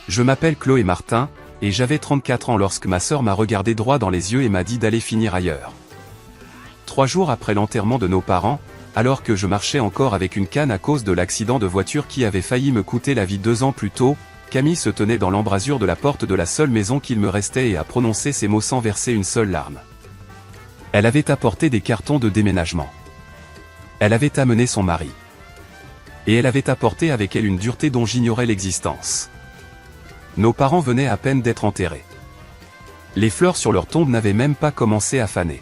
Je m'appelle Chloé Martin, et j'avais 34 ans lorsque ma sœur m'a regardé droit dans les yeux et m'a dit d'aller finir ailleurs. 3 jours après l'enterrement de nos parents, alors que je marchais encore avec une canne à cause de l'accident de voiture qui avait failli me coûter la vie 2 ans plus tôt, Camille se tenait dans l'embrasure de la porte de la seule maison qu'il me restait et a prononcé ces mots sans verser une seule larme. Elle avait apporté des cartons de déménagement. Elle avait amené son mari. Et elle avait apporté avec elle une dureté dont j'ignorais l'existence. Nos parents venaient à peine d'être enterrés. Les fleurs sur leur tombe n'avaient même pas commencé à faner.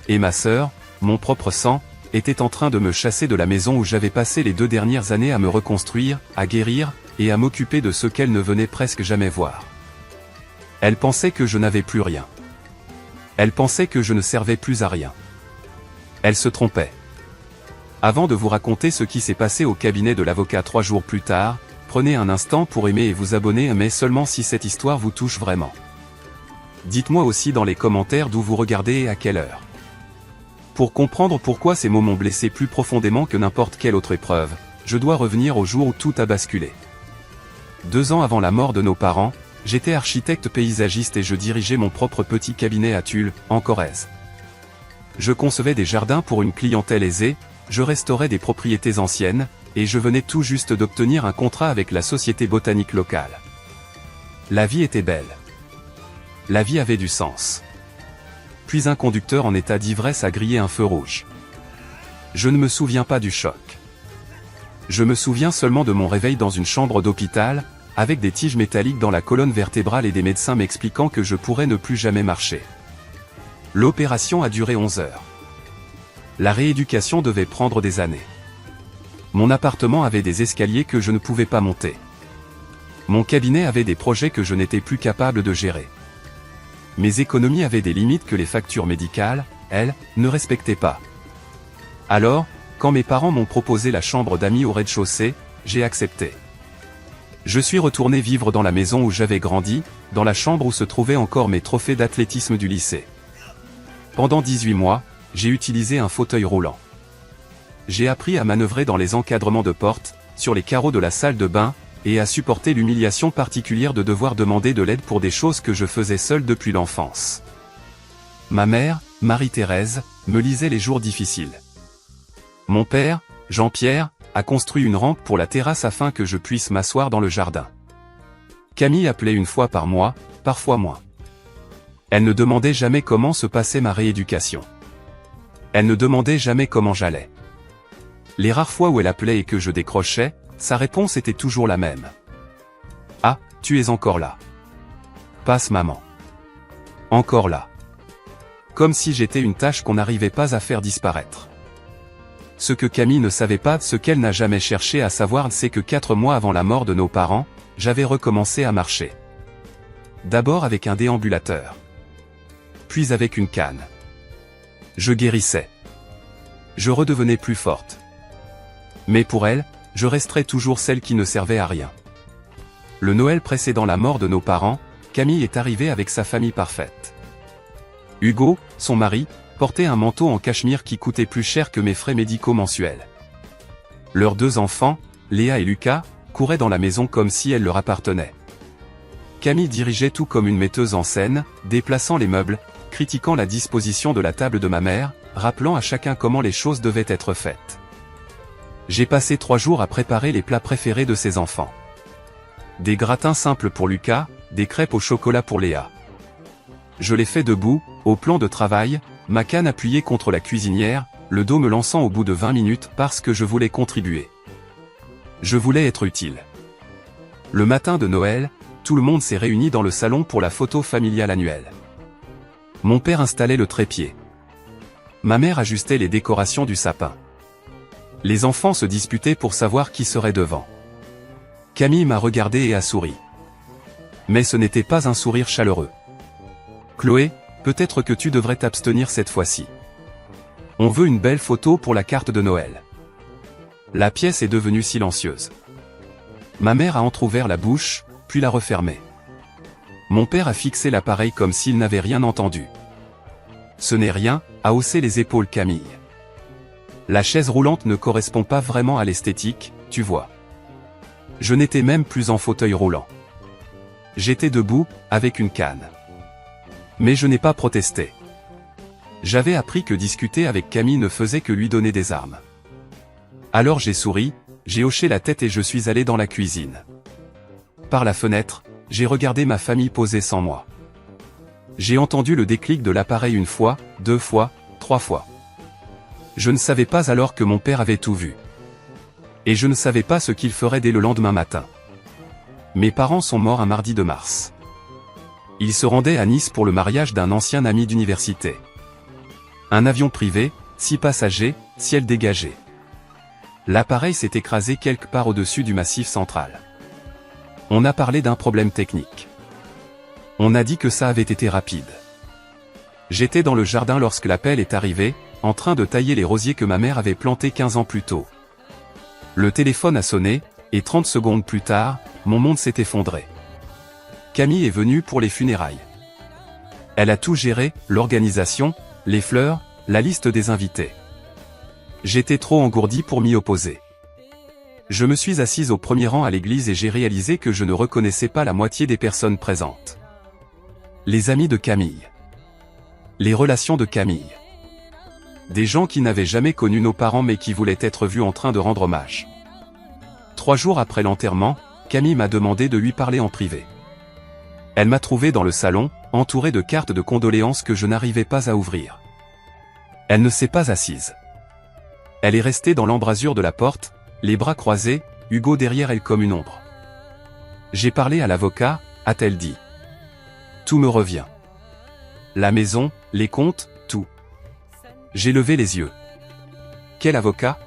Et ma sœur, mon propre sang, était en train de me chasser de la maison où j'avais passé les 2 dernières années à me reconstruire, à guérir, et à m'occuper de ce qu'elle ne venait presque jamais voir. Elle pensait que je n'avais plus rien. Elle pensait que je ne servais plus à rien. Elle se trompait. Avant de vous raconter ce qui s'est passé au cabinet de l'avocat 3 jours plus tard, prenez un instant pour aimer et vous abonner, mais seulement si cette histoire vous touche vraiment. Dites-moi aussi dans les commentaires d'où vous regardez et à quelle heure. Pour comprendre pourquoi ces mots m'ont blessé plus profondément que n'importe quelle autre épreuve, je dois revenir au jour où tout a basculé. 2 ans avant la mort de nos parents, j'étais architecte paysagiste et je dirigeais mon propre petit cabinet à Tulle, en Corrèze. Je concevais des jardins pour une clientèle aisée, je restaurais des propriétés anciennes, et je venais tout juste d'obtenir un contrat avec la société botanique locale. La vie était belle. La vie avait du sens. Puis un conducteur en état d'ivresse a grillé un feu rouge. Je ne me souviens pas du choc. Je me souviens seulement de mon réveil dans une chambre d'hôpital, avec des tiges métalliques dans la colonne vertébrale et des médecins m'expliquant que je pourrais ne plus jamais marcher. L'opération a duré 11 heures. La rééducation devait prendre des années. Mon appartement avait des escaliers que je ne pouvais pas monter. Mon cabinet avait des projets que je n'étais plus capable de gérer. Mes économies avaient des limites que les factures médicales, elles, ne respectaient pas. Alors, quand mes parents m'ont proposé la chambre d'amis au rez-de-chaussée, j'ai accepté. Je suis retourné vivre dans la maison où j'avais grandi, dans la chambre où se trouvaient encore mes trophées d'athlétisme du lycée. Pendant 18 mois, j'ai utilisé un fauteuil roulant. J'ai appris à manœuvrer dans les encadrements de portes, sur les carreaux de la salle de bain, et à supporter l'humiliation particulière de devoir demander de l'aide pour des choses que je faisais seul depuis l'enfance. Ma mère, Marie-Thérèse, me lisait les jours difficiles. Mon père, Jean-Pierre, a construit une rampe pour la terrasse afin que je puisse m'asseoir dans le jardin. Camille appelait une fois par mois, parfois moins. Elle ne demandait jamais comment se passait ma rééducation. Elle ne demandait jamais comment j'allais. Les rares fois où elle appelait et que je décrochais, sa réponse était toujours la même. « Ah, tu es encore là. Passe maman. Encore là. » Comme si j'étais une tâche qu'on n'arrivait pas à faire disparaître. Ce que Camille ne savait pas, ce qu'elle n'a jamais cherché à savoir, c'est que 4 mois avant la mort de nos parents, j'avais recommencé à marcher. D'abord avec un déambulateur. Puis avec une canne. Je guérissais. Je redevenais plus forte. Mais pour elle, je resterais toujours celle qui ne servait à rien. Le Noël précédant la mort de nos parents, Camille est arrivée avec sa famille parfaite. Hugo, son mari, portait un manteau en cachemire qui coûtait plus cher que mes frais médicaux mensuels. Leurs 2 enfants, Léa et Lucas, couraient dans la maison comme si elle leur appartenait. Camille dirigeait tout comme une metteuse en scène, déplaçant les meubles, critiquant la disposition de la table de ma mère, rappelant à chacun comment les choses devaient être faites. J'ai passé 3 jours à préparer les plats préférés de ses enfants. Des gratins simples pour Lucas, des crêpes au chocolat pour Léa. Je les fais debout, au plan de travail, ma canne appuyée contre la cuisinière, le dos me lançant au bout de 20 minutes parce que je voulais contribuer. Je voulais être utile. Le matin de Noël, tout le monde s'est réuni dans le salon pour la photo familiale annuelle. Mon père installait le trépied. Ma mère ajustait les décorations du sapin. Les enfants se disputaient pour savoir qui serait devant. Camille m'a regardé et a souri. Mais ce n'était pas un sourire chaleureux. « Chloé, peut-être que tu devrais t'abstenir cette fois-ci. On veut une belle photo pour la carte de Noël. » La pièce est devenue silencieuse. Ma mère a entrouvert la bouche, puis l'a refermée. Mon père a fixé l'appareil comme s'il n'avait rien entendu. « Ce n'est rien », a haussé les épaules Camille. La chaise roulante ne correspond pas vraiment à l'esthétique, tu vois. Je n'étais même plus en fauteuil roulant. J'étais debout, avec une canne. Mais je n'ai pas protesté. J'avais appris que discuter avec Camille ne faisait que lui donner des armes. Alors j'ai souri, j'ai hoché la tête et je suis allé dans la cuisine. Par la fenêtre, j'ai regardé ma famille poser sans moi. J'ai entendu le déclic de l'appareil une fois, 2 fois, 3 fois. Je ne savais pas alors que mon père avait tout vu. Et je ne savais pas ce qu'il ferait dès le lendemain matin. Mes parents sont morts un mardi de mars. Ils se rendaient à Nice pour le mariage d'un ancien ami d'université. Un avion privé, 6 passagers, ciel dégagé. L'appareil s'est écrasé quelque part au-dessus du Massif central. On a parlé d'un problème technique. On a dit que ça avait été rapide. J'étais dans le jardin lorsque l'appel est arrivé, en train de tailler les rosiers que ma mère avait plantés 15 ans plus tôt. Le téléphone a sonné, et 30 secondes plus tard, mon monde s'est effondré. Camille est venue pour les funérailles. Elle a tout géré, l'organisation, les fleurs, la liste des invités. J'étais trop engourdi pour m'y opposer. Je me suis assise au premier rang à l'église et j'ai réalisé que je ne reconnaissais pas la moitié des personnes présentes. Les amis de Camille. Les relations de Camille. Des gens qui n'avaient jamais connu nos parents mais qui voulaient être vus en train de rendre hommage. 3 jours après l'enterrement, Camille m'a demandé de lui parler en privé. Elle m'a trouvé dans le salon, entouré de cartes de condoléances que je n'arrivais pas à ouvrir. Elle ne s'est pas assise. Elle est restée dans l'embrasure de la porte, les bras croisés, Hugo derrière elle comme une ombre. J'ai parlé à l'avocat, a-t-elle dit. Tout me revient. La maison, les comptes, tout. J'ai levé les yeux. Quel avocat?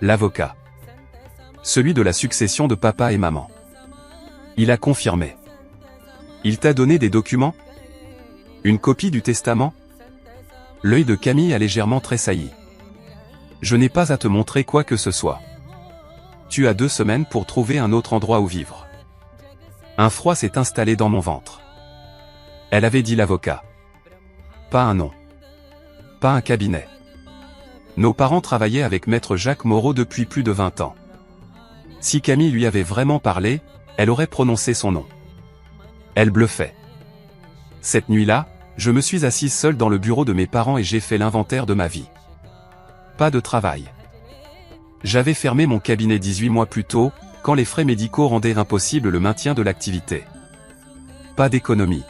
L'avocat. Celui de la succession de papa et maman. Il a confirmé. Il t'a donné des documents? Une copie du testament? L'œil de Camille a légèrement tressailli. Je n'ai pas à te montrer quoi que ce soit. Tu as 2 semaines pour trouver un autre endroit où vivre. Un froid s'est installé dans mon ventre. Elle avait dit l'avocat. Pas un nom. Pas un cabinet. Nos parents travaillaient avec maître Jacques Moreau depuis plus de 20 ans. Si Camille lui avait vraiment parlé, elle aurait prononcé son nom. Elle bluffait. Cette nuit-là, je me suis assise seule dans le bureau de mes parents et j'ai fait l'inventaire de ma vie. Pas de travail. J'avais fermé mon cabinet 18 mois plus tôt, quand les frais médicaux rendaient impossible le maintien de l'activité. Pas d'économie.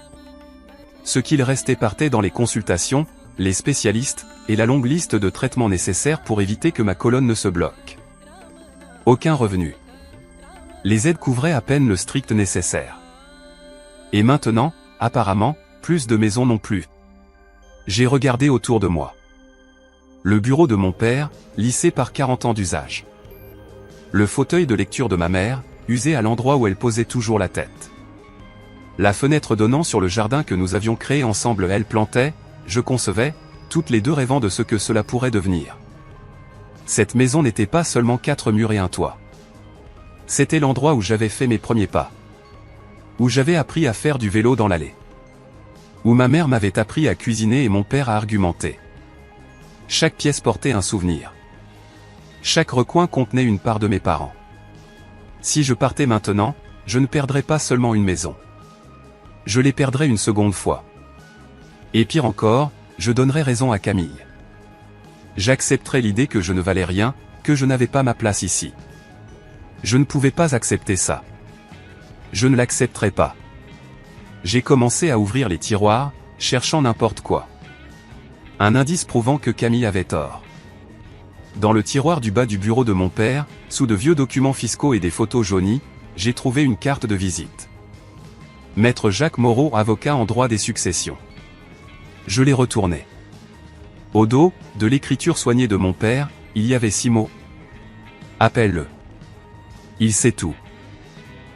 Ce qu'il restait partait dans les consultations, les spécialistes, et la longue liste de traitements nécessaires pour éviter que ma colonne ne se bloque. Aucun revenu. Les aides couvraient à peine le strict nécessaire. Et maintenant, apparemment, plus de maisons non plus. J'ai regardé autour de moi. Le bureau de mon père, lissé par 40 ans d'usage. Le fauteuil de lecture de ma mère, usé à l'endroit où elle posait toujours la tête. La fenêtre donnant sur le jardin que nous avions créé ensemble, elle plantait, je concevais, toutes les 2 rêvant de ce que cela pourrait devenir. Cette maison n'était pas seulement 4 murs et un toit. C'était l'endroit où j'avais fait mes premiers pas. Où j'avais appris à faire du vélo dans l'allée. Où ma mère m'avait appris à cuisiner et mon père à argumenter. Chaque pièce portait un souvenir. Chaque recoin contenait une part de mes parents. Si je partais maintenant, je ne perdrais pas seulement une maison. Je les perdrais une seconde fois. Et pire encore, je donnerais raison à Camille. J'accepterais l'idée que je ne valais rien, que je n'avais pas ma place ici. Je ne pouvais pas accepter ça. Je ne l'accepterais pas. J'ai commencé à ouvrir les tiroirs, cherchant n'importe quoi. Un indice prouvant que Camille avait tort. Dans le tiroir du bas du bureau de mon père, sous de vieux documents fiscaux et des photos jaunies, j'ai trouvé une carte de visite. Maître Jacques Moreau, avocat en droit des successions. Je l'ai retournée. Au dos, de l'écriture soignée de mon père, il y avait 6 mots. Appelle-le. Il sait tout.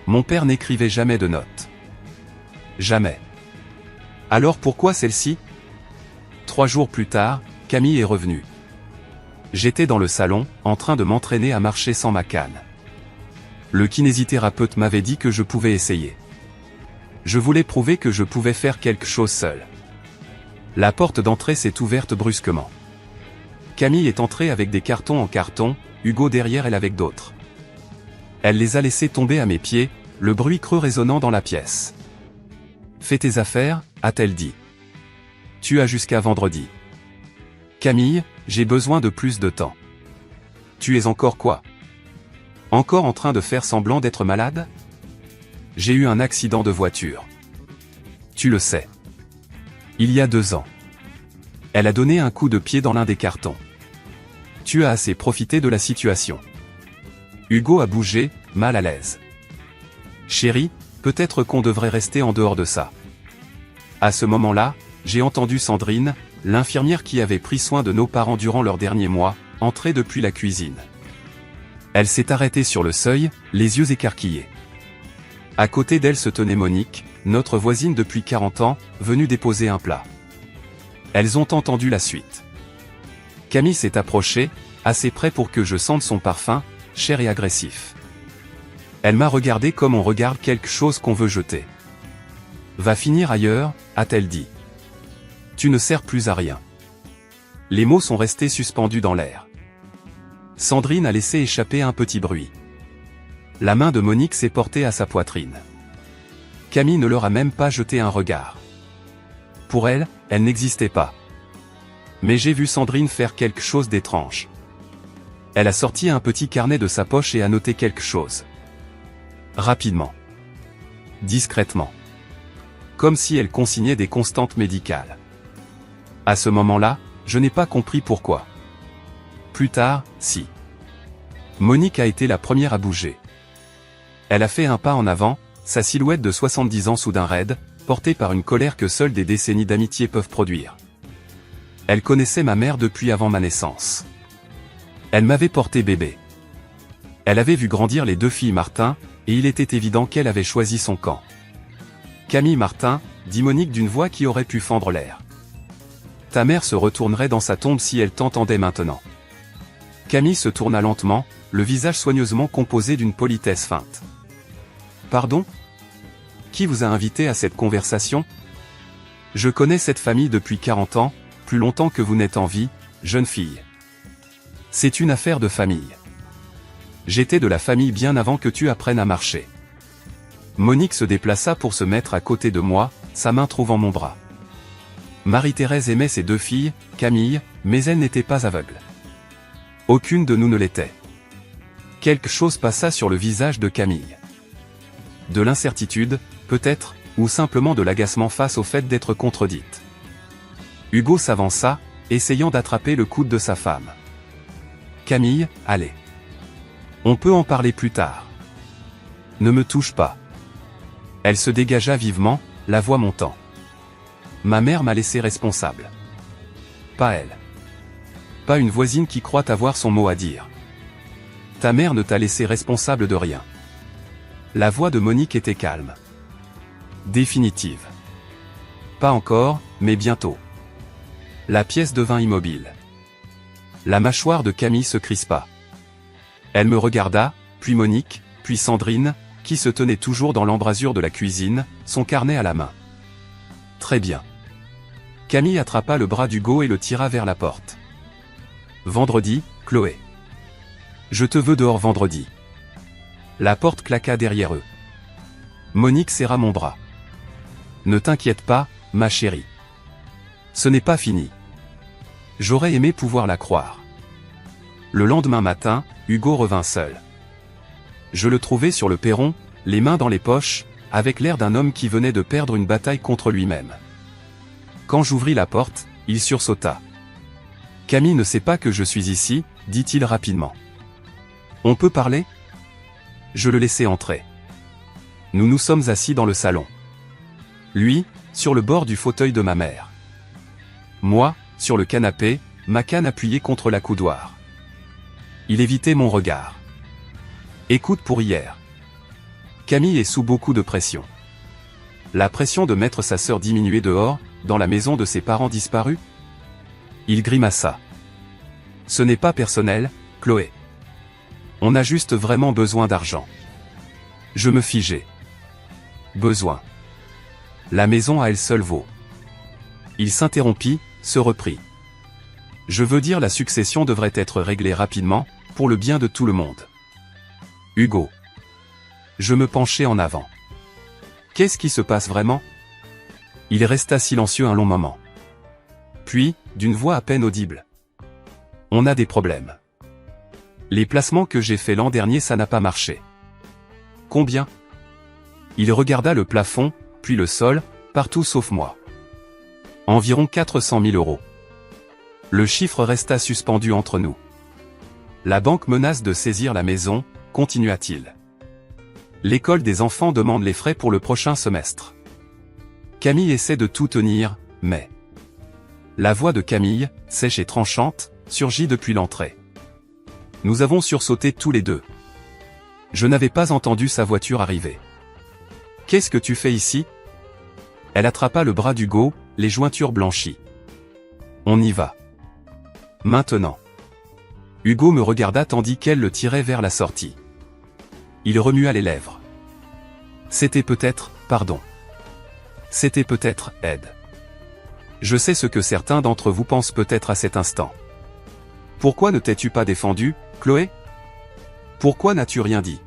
Mon père n'écrivait jamais de notes. Jamais. Alors pourquoi celle-ci? 3 jours plus tard, Camille est revenue. J'étais dans le salon, en train de m'entraîner à marcher sans ma canne. Le kinésithérapeute m'avait dit que je pouvais essayer. Je voulais prouver que je pouvais faire quelque chose seul. La porte d'entrée s'est ouverte brusquement. Camille est entrée avec des cartons en carton, Hugo derrière elle avec d'autres. Elle les a laissés tomber à mes pieds, le bruit creux résonnant dans la pièce. Fais tes affaires, a-t-elle dit. Tu as jusqu'à vendredi. Camille, j'ai besoin de plus de temps. Tu es encore quoi? Encore en train de faire semblant d'être malade? J'ai eu un accident de voiture. Tu le sais. Il y a 2 ans. Elle a donné un coup de pied dans l'un des cartons. Tu as assez profité de la situation. Hugo a bougé, mal à l'aise. Chérie, peut-être qu'on devrait rester en dehors de ça. À ce moment-là, j'ai entendu Sandrine, l'infirmière qui avait pris soin de nos parents durant leurs derniers mois, entrer depuis la cuisine. Elle s'est arrêtée sur le seuil, les yeux écarquillés. À côté d'elle se tenait Monique, notre voisine depuis 40 ans, venue déposer un plat. Elles ont entendu la suite. Camille s'est approchée, assez près pour que je sente son parfum, cher et agressif. Elle m'a regardé comme on regarde quelque chose qu'on veut jeter. Va finir ailleurs, a-t-elle dit. Tu ne sers plus à rien. Les mots sont restés suspendus dans l'air. Sandrine a laissé échapper un petit bruit. La main de Monique s'est portée à sa poitrine. Camille ne leur a même pas jeté un regard. Pour elle, elle n'existait pas. Mais j'ai vu Sandrine faire quelque chose d'étrange. Elle a sorti un petit carnet de sa poche et a noté quelque chose. Rapidement. Discrètement. Comme si elle consignait des constantes médicales. À ce moment-là, je n'ai pas compris pourquoi. Plus tard, si. Monique a été la première à bouger. Elle a fait un pas en avant, sa silhouette de 70 ans soudain raide, portée par une colère que seules des décennies d'amitié peuvent produire. Elle connaissait ma mère depuis avant ma naissance. Elle m'avait porté bébé. Elle avait vu grandir les 2 filles Martin, et il était évident qu'elle avait choisi son camp. Camille Martin, dit Monique d'une voix qui aurait pu fendre l'air. Ta mère se retournerait dans sa tombe si elle t'entendait maintenant. Camille se tourna lentement, le visage soigneusement composé d'une politesse feinte. Pardon? Qui vous a invité à cette conversation? Je connais cette famille depuis 40 ans, plus longtemps que vous n'êtes en vie, jeune fille. C'est une affaire de famille. J'étais de la famille bien avant que tu apprennes à marcher. Monique se déplaça pour se mettre à côté de moi, sa main trouvant mon bras. Marie-Thérèse aimait ses 2 filles, Camille, mais elle n'était pas aveugle. Aucune de nous ne l'était. Quelque chose passa sur le visage de Camille. De l'incertitude, peut-être, ou simplement de l'agacement face au fait d'être contredite. Hugo s'avança, essayant d'attraper le coude de sa femme. Camille, allez. On peut en parler plus tard. Ne me touche pas. Elle se dégagea vivement, la voix montant. Ma mère m'a laissé responsable. Pas elle. Pas une voisine qui croit avoir son mot à dire. Ta mère ne t'a laissé responsable de rien. La voix de Monique était calme. Définitive. Pas encore, mais bientôt. La pièce devint immobile. La mâchoire de Camille se crispa. Elle me regarda, puis Monique, puis Sandrine, qui se tenait toujours dans l'embrasure de la cuisine, son carnet à la main. Très bien. Camille attrapa le bras d'Hugo et le tira vers la porte. Vendredi, Chloé. Je te veux dehors vendredi. La porte claqua derrière eux. Monique serra mon bras. Ne t'inquiète pas, ma chérie. Ce n'est pas fini. J'aurais aimé pouvoir la croire. Le lendemain matin, Hugo revint seul. Je le trouvai sur le perron, les mains dans les poches, avec l'air d'un homme qui venait de perdre une bataille contre lui-même. Quand j'ouvris la porte, il sursauta. Camille ne sait pas que je suis ici, dit-il rapidement. On peut parler? Je le laissai entrer. Nous nous sommes assis dans le salon. Lui, sur le bord du fauteuil de ma mère. Moi, sur le canapé, ma canne appuyée contre la coudoir. Il évitait mon regard. Écoute pour hier. Camille est sous beaucoup de pression. La pression de mettre sa sœur diminuée dehors, dans la maison de ses parents disparus? Il grimaça. Ce n'est pas personnel, Chloé. On a juste vraiment besoin d'argent. Je me figeai. Besoin. La maison à elle seule vaut. Il s'interrompit, se reprit. Je veux dire, la succession devrait être réglée rapidement, pour le bien de tout le monde. Hugo. Je me penchai en avant. Qu'est-ce qui se passe vraiment? Il resta silencieux un long moment. Puis, d'une voix à peine audible. On a des problèmes. Les placements que j'ai faits l'an dernier, ça n'a pas marché. Combien? Il regarda le plafond, puis le sol, partout sauf moi. Environ 400 000 €. Le chiffre resta suspendu entre nous. La banque menace de saisir la maison, continua-t-il. L'école des enfants demande les frais pour le prochain semestre. Camille essaie de tout tenir, mais... La voix de Camille, sèche et tranchante, surgit depuis l'entrée. Nous avons sursauté tous les deux. Je n'avais pas entendu sa voiture arriver. « Qu'est-ce que tu fais ici ?» Elle attrapa le bras d'Hugo, les jointures blanchies. « On y va. Maintenant. » Hugo me regarda tandis qu'elle le tirait vers la sortie. Il remua les lèvres. C'était peut-être, pardon. C'était peut-être, Ed. Je sais ce que certains d'entre vous pensent peut-être à cet instant. Pourquoi ne t'es-tu pas défendu, Chloé? Pourquoi n'as-tu rien dit?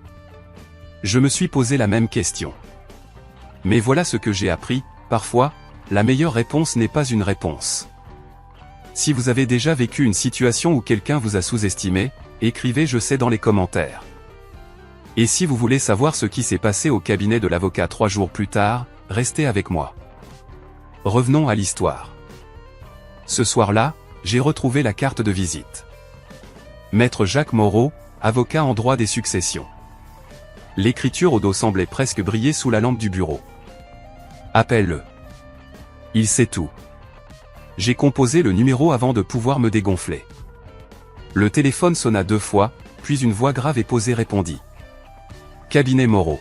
Je me suis posé la même question. Mais voilà ce que j'ai appris, parfois, la meilleure réponse n'est pas une réponse. Si vous avez déjà vécu une situation où quelqu'un vous a sous-estimé, écrivez je sais dans les commentaires. Et si vous voulez savoir ce qui s'est passé au cabinet de l'avocat 3 jours plus tard, restez avec moi. Revenons à l'histoire. Ce soir-là, j'ai retrouvé la carte de visite. Maître Jacques Moreau, avocat en droit des successions. L'écriture au dos semblait presque briller sous la lampe du bureau. Appelle-le. Il sait tout. J'ai composé le numéro avant de pouvoir me dégonfler. Le téléphone sonna 2 fois, puis une voix grave et posée répondit. Cabinet Moreau.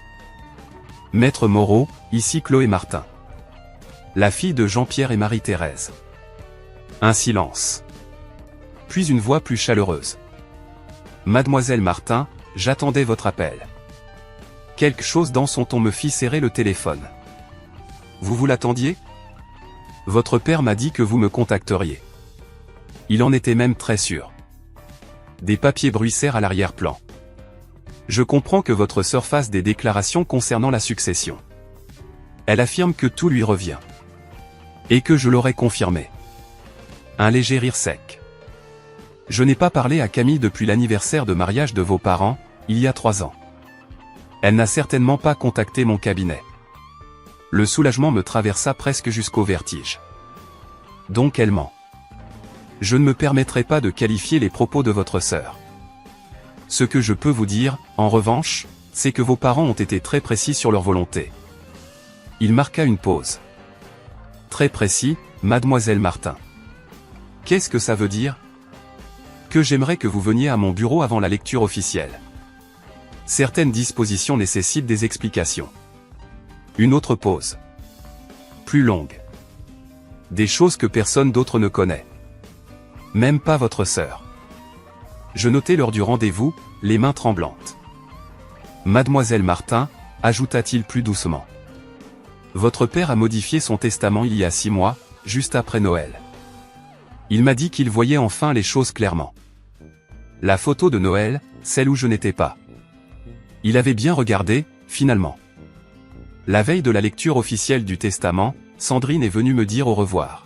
Maître Moreau, ici Chloé Martin. La fille de Jean-Pierre et Marie-Thérèse. Un silence. Puis une voix plus chaleureuse. Mademoiselle Martin, j'attendais votre appel. Quelque chose dans son ton me fit serrer le téléphone. Vous l'attendiez? Votre père m'a dit que vous me contacteriez. Il en était même très sûr. Des papiers bruissèrent à l'arrière-plan. Je comprends que votre sœur fasse des déclarations concernant la succession. Elle affirme que tout lui revient. Et que je l'aurais confirmé. Un léger rire sec. Je n'ai pas parlé à Camille depuis l'anniversaire de mariage de vos parents, il y a 3 ans. Elle n'a certainement pas contacté mon cabinet. Le soulagement me traversa presque jusqu'au vertige. Donc elle ment. Je ne me permettrai pas de qualifier les propos de votre sœur. Ce que je peux vous dire, en revanche, c'est que vos parents ont été très précis sur leur volonté. Il marqua une pause. Très précis, mademoiselle Martin. Qu'est-ce que ça veut dire? Que j'aimerais que vous veniez à mon bureau avant la lecture officielle. Certaines dispositions nécessitent des explications. Une autre pause. Plus longue. Des choses que personne d'autre ne connaît. Même pas votre sœur. Je notai l'heure du rendez-vous, les mains tremblantes. Mademoiselle Martin, ajouta-t-il plus doucement. Votre père a modifié son testament il y a 6 mois, juste après Noël. Il m'a dit qu'il voyait enfin les choses clairement. La photo de Noël, celle où je n'étais pas. Il avait bien regardé, finalement. La veille de la lecture officielle du testament, Sandrine est venue me dire au revoir.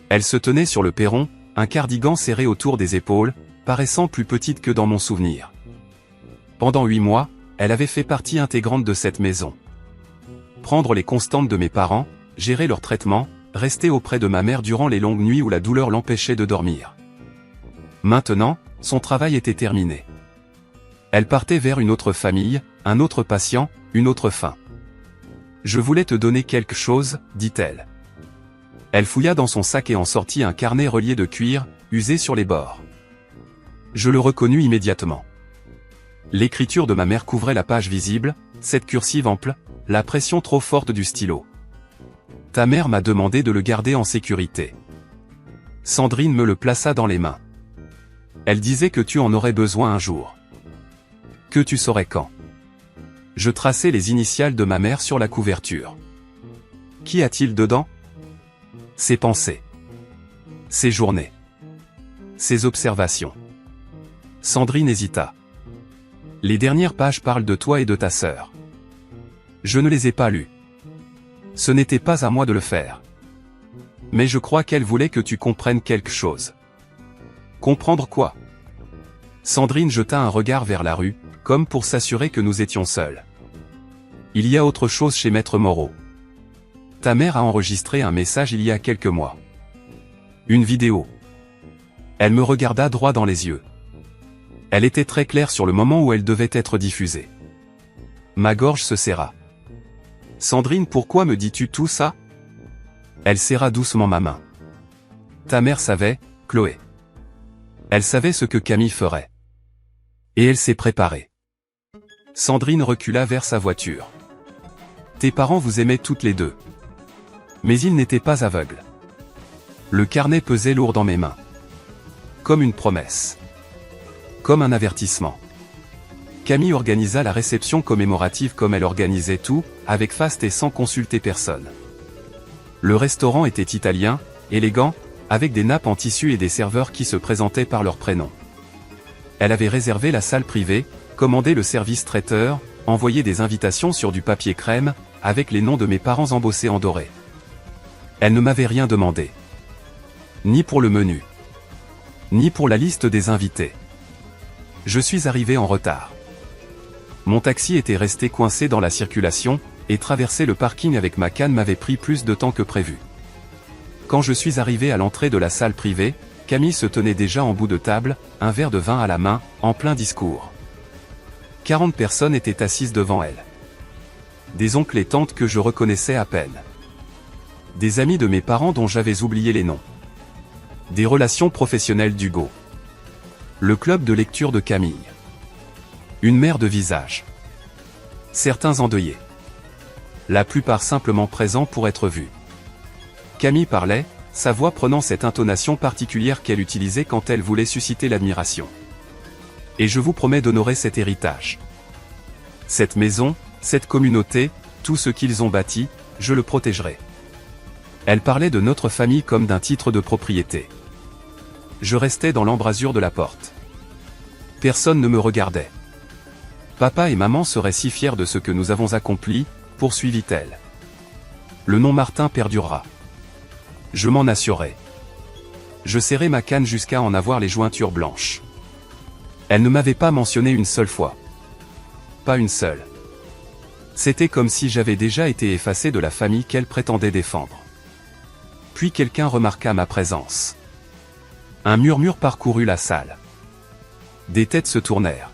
Elle se tenait sur le perron, un cardigan serré autour des épaules, paraissant plus petite que dans mon souvenir. Pendant 8 mois, elle avait fait partie intégrante de cette maison. Prendre les constantes de mes parents, gérer leur traitement, rester auprès de ma mère durant les longues nuits où la douleur l'empêchait de dormir. Maintenant, son travail était terminé. Elle partait vers une autre famille, un autre patient, une autre fin. Je voulais te donner quelque chose, dit-elle. Elle fouilla dans son sac et en sortit un carnet relié de cuir, usé sur les bords. Je le reconnus immédiatement. L'écriture de ma mère couvrait la page visible, cette cursive ample, la pression trop forte du stylo. Ta mère m'a demandé de le garder en sécurité. Sandrine me le plaça dans les mains. Elle disait que tu en aurais besoin un jour. Que tu saurais quand. Je traçai les initiales de ma mère sur la couverture. Qu'y a-t-il dedans? Ses pensées. Ses journées. Ses observations. Sandrine hésita. Les dernières pages parlent de toi et de ta sœur. Je ne les ai pas lues. Ce n'était pas à moi de le faire. Mais je crois qu'elle voulait que tu comprennes quelque chose. Comprendre quoi? Sandrine jeta un regard vers la rue, comme pour s'assurer que nous étions seuls. Il y a autre chose chez Maître Moreau. Ta mère a enregistré un message il y a quelques mois. Une vidéo. Elle me regarda droit dans les yeux. Elle était très claire sur le moment où elle devait être diffusée. Ma gorge se serra. Sandrine, pourquoi me dis-tu tout ça? Elle serra doucement ma main. Ta mère savait, Chloé. Elle savait ce que Camille ferait. Et elle s'est préparée. Sandrine recula vers sa voiture. Tes parents vous aimaient toutes les deux. Mais ils n'étaient pas aveugles. Le carnet pesait lourd dans mes mains. Comme une promesse. Comme un avertissement. Camille organisa la réception commémorative comme elle organisait tout, avec faste et sans consulter personne. Le restaurant était italien, élégant, avec des nappes en tissu et des serveurs qui se présentaient par leur prénom. Elle avait réservé la salle privée, commandé le service traiteur, envoyé des invitations sur du papier crème, avec les noms de mes parents embossés en doré. Elle ne m'avait rien demandé. Ni pour le menu. Ni pour la liste des invités. Je suis arrivé en retard. Mon taxi était resté coincé dans la circulation, et traverser le parking avec ma canne m'avait pris plus de temps que prévu. Quand je suis arrivé à l'entrée de la salle privée, Camille se tenait déjà en bout de table, un verre de vin à la main, en plein discours. 40 personnes étaient assises devant elle. Des oncles et tantes que je reconnaissais à peine. Des amis de mes parents dont j'avais oublié les noms. Des relations professionnelles d'Hugo. Le club de lecture de Camille. Une mère de visage. Certains endeuillés. La plupart simplement présents pour être vus. Camille parlait, sa voix prenant cette intonation particulière qu'elle utilisait quand elle voulait susciter l'admiration. Et je vous promets d'honorer cet héritage. Cette maison, cette communauté, tout ce qu'ils ont bâti, je le protégerai. Elle parlait de notre famille comme d'un titre de propriété. Je restais dans l'embrasure de la porte. Personne ne me regardait. Papa et maman seraient si fiers de ce que nous avons accompli, poursuivit-elle. Le nom Martin perdurera. Je m'en assurais. Je serrai ma canne jusqu'à en avoir les jointures blanches. Elle ne m'avait pas mentionné une seule fois. Pas une seule. C'était comme si j'avais déjà été effacé de la famille qu'elle prétendait défendre. Puis quelqu'un remarqua ma présence. Un murmure parcourut la salle. Des têtes se tournèrent.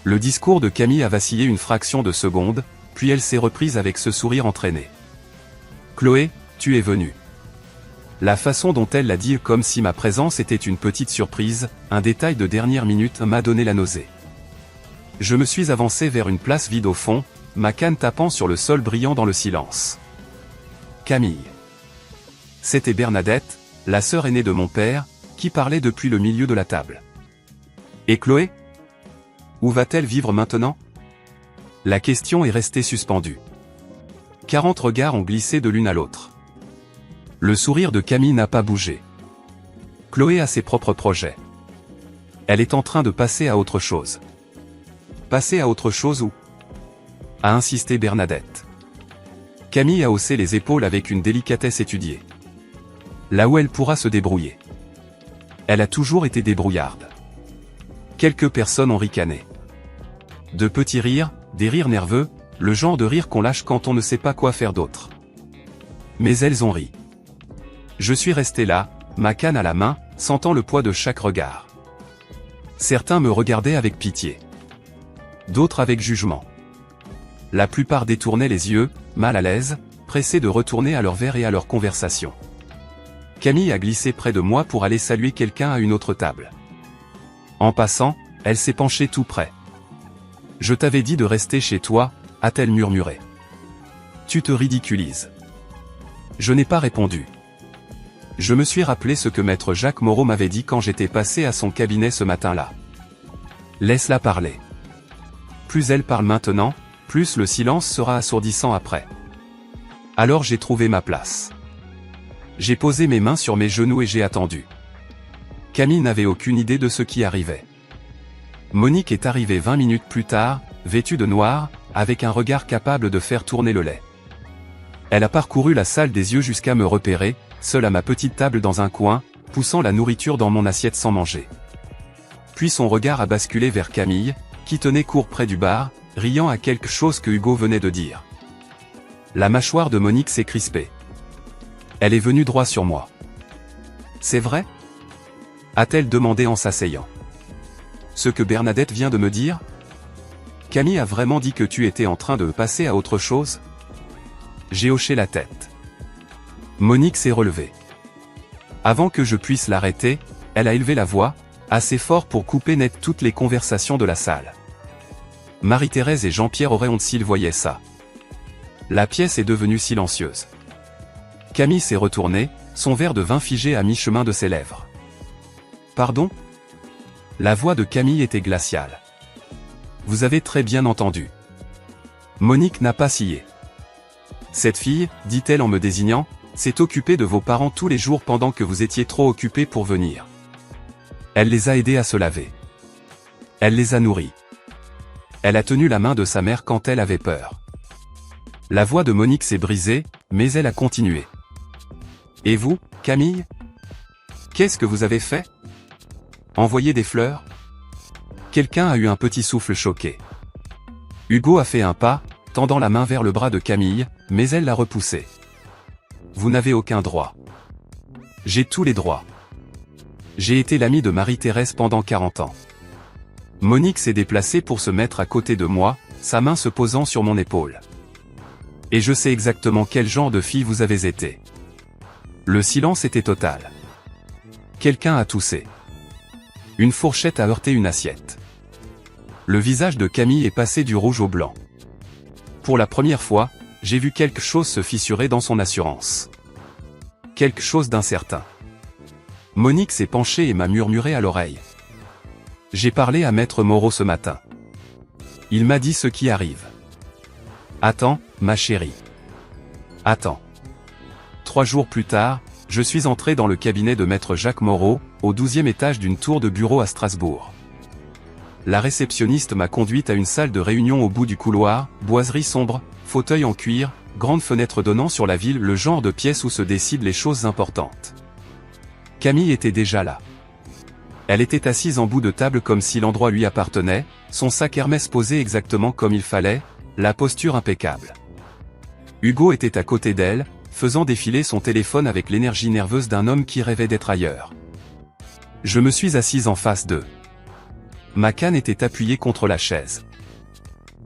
Le discours de Camille a vacillé une fraction de seconde, puis elle s'est reprise avec ce sourire entraîné. Chloé, tu es venue. La façon dont elle l'a dit comme si ma présence était une petite surprise, un détail de dernière minute m'a donné la nausée. Je me suis avancé vers une place vide au fond, ma canne tapant sur le sol brillant dans le silence. Camille. C'était Bernadette, la sœur aînée de mon père, qui parlait depuis le milieu de la table. Et Chloé? Où va-t-elle vivre maintenant? La question est restée suspendue. 40 regards ont glissé de l'une à l'autre. Le sourire de Camille n'a pas bougé. Chloé a ses propres projets. Elle est en train de passer à autre chose. Passer à autre chose où? A insisté Bernadette. Camille a haussé les épaules avec une délicatesse étudiée. Là où elle pourra se débrouiller. Elle a toujours été débrouillarde. Quelques personnes ont ricané. De petits rires, des rires nerveux, le genre de rire qu'on lâche quand on ne sait pas quoi faire d'autre. Mais elles ont ri. Je suis resté là, ma canne à la main, sentant le poids de chaque regard. Certains me regardaient avec pitié. D'autres avec jugement. La plupart détournaient les yeux, mal à l'aise, pressés de retourner à leur verre et à leur conversation. Camille a glissé près de moi pour aller saluer quelqu'un à une autre table. En passant, elle s'est penchée tout près. « Je t'avais dit de rester chez toi », a-t-elle murmuré. « Tu te ridiculises. » Je n'ai pas répondu. Je me suis rappelé ce que maître Jacques Moreau m'avait dit quand j'étais passé à son cabinet ce matin-là. Laisse-la parler. Plus elle parle maintenant, plus le silence sera assourdissant après. Alors j'ai trouvé ma place. J'ai posé mes mains sur mes genoux et j'ai attendu. Camille n'avait aucune idée de ce qui arrivait. Monique est arrivée 20 minutes plus tard, vêtue de noir, avec un regard capable de faire tourner le lait. Elle a parcouru la salle des yeux jusqu'à me repérer, seule à ma petite table dans un coin, poussant la nourriture dans mon assiette sans manger. Puis son regard a basculé vers Camille, qui tenait court près du bar, riant à quelque chose que Hugo venait de dire. La mâchoire de Monique s'est crispée. Elle est venue droit sur moi. « C'est vrai ?» a-t-elle demandé en s'asseyant. « Ce que Bernadette vient de me dire ? Camille a vraiment dit que tu étais en train de passer à autre chose ?» J'ai hoché la tête. Monique s'est relevée. Avant que je puisse l'arrêter, elle a élevé la voix, assez fort pour couper net toutes les conversations de la salle. Marie-Thérèse et Jean-Pierre auraient honte s'ils voyaient ça. La pièce est devenue silencieuse. Camille s'est retournée, son verre de vin figé à mi-chemin de ses lèvres. « Pardon ?» La voix de Camille était glaciale. « Vous avez très bien entendu. » Monique n'a pas scié. « Cette fille, dit-elle en me désignant, s'est occupée de vos parents tous les jours pendant que vous étiez trop occupés pour venir. Elle les a aidés à se laver. Elle les a nourris. Elle a tenu la main de sa mère quand elle avait peur. » La voix de Monique s'est brisée, mais elle a continué. « Et vous, Camille ? Qu'est-ce que vous avez fait ? Envoyer des fleurs ? » Quelqu'un a eu un petit souffle choqué. Hugo a fait un pas, tendant la main vers le bras de Camille, mais elle l'a repoussé. « Vous n'avez aucun droit. »« J'ai tous les droits. J'ai été l'ami de Marie-Thérèse pendant 40 ans. » Monique s'est déplacée pour se mettre à côté de moi, sa main se posant sur mon épaule. « Et je sais exactement quel genre de fille vous avez été. » Le silence était total. Quelqu'un a toussé. Une fourchette a heurté une assiette. Le visage de Camille est passé du rouge au blanc. Pour la première fois, j'ai vu quelque chose se fissurer dans son assurance. Quelque chose d'incertain. Monique s'est penchée et m'a murmuré à l'oreille. « J'ai parlé à Maître Moreau ce matin. Il m'a dit ce qui arrive. Attends, ma chérie. Attends. » 3 jours plus tard, je suis entré dans le cabinet de Maître Jacques Moreau, au 12e étage d'une tour de bureau à Strasbourg. La réceptionniste m'a conduite à une salle de réunion au bout du couloir, boiserie sombre, fauteuil en cuir, grande fenêtre donnant sur la ville, le genre de pièce où se décident les choses importantes. Camille était déjà là. Elle était assise en bout de table comme si l'endroit lui appartenait, son sac Hermès posé exactement comme il fallait, la posture impeccable. Hugo était à côté d'elle, faisant défiler son téléphone avec l'énergie nerveuse d'un homme qui rêvait d'être ailleurs. Je me suis assise en face d'eux. Ma canne était appuyée contre la chaise.